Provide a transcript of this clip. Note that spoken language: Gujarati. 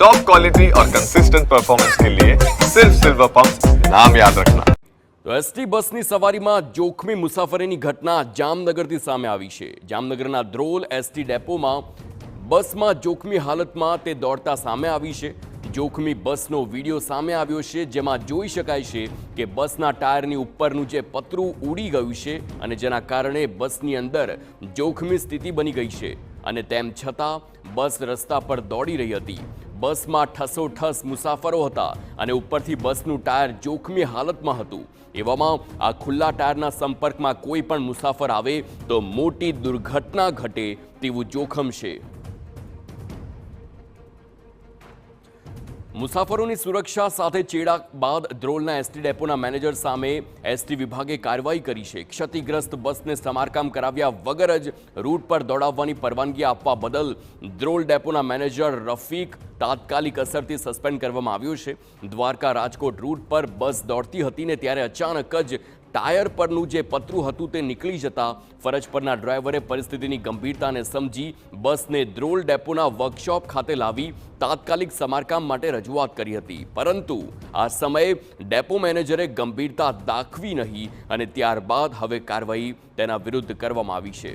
टॉप क्वालिटी और कंसिस्टेंट परफॉर्मेंस के लिए सिर्फ सिल्वर पंप नाम याद रखना। તો એસટી બસની સવારીમાં જોખમી મુસાફરીની ઘટના જામનગરથી સામે આવી છે। જામનગરના ધ્રોલ એસટી ડેપોમાં બસમાં જોખમી હાલતમાં તે દોડતા સામે આવી છે। જોખમી બસનો વિડીયો સામે આવ્યો છે, જેમાં જોઈ શકાય છે કે બસના ટાયરની ઉપરનું જે પતરું ઉડી ગયું છે અને જેના કારણે બસની અંદર જોખમી સ્થિતિ બની ગઈ છે અને તેમ છતાં બસ રસ્તા પર દોડી રહી હતી। બસમાં ઠસોઠસ મુસાફરો હતા અને ઉપરથી બસનું ટાયર જોખમી હાલતમાં હતું। એવામાં આ ખુલ્લા ટાયરના સંપર્કમાં કોઈ પણ મુસાફર આવે તો મોટી દુર્ઘટના ઘટે તેવું જોખમ છે। મુસાફરોની સુરક્ષા સાથે ચેડા બાદ ધ્રોલના એસટી ડેપોના મેનેજર સામે એસટી વિભાગે કાર્યવાહી કરી છે। ક્ષતિગ્રસ્ત બસને સમારકામ કરાવ્યા વગર જ રૂટ પર દોડાવવાની પરવાનગી આપવા બદલ ધ્રોલ ડેપોના મેનેજર રફીક તાત્કાલિક અસરથી સસ્પેન્ડ કરવામાં આવ્યો છે। દ્વારકા રાજકોટ રૂટ પર બસ દોડતી હતી ને ત્યારે અચાનક જ ટાયર પરનું જે પતરું હતું તે નીકળી જતા ફરજ પરના ડ્રાઈવરે પરિસ્થિતિની ગંભીરતાને સમજી બસને ધ્રોલ ડેપોના વર્કશોપ ખાતે લાવી તાત્કાલિક સમારકામ માટે રજૂઆત કરી હતી, પરંતુ આ સમયે ડેપો મેનેજરે ગંભીરતા દાખવી નહીં અને ત્યારબાદ હવે કાર્યવાહી તેના વિરુદ્ધ કરવામાં આવી છે।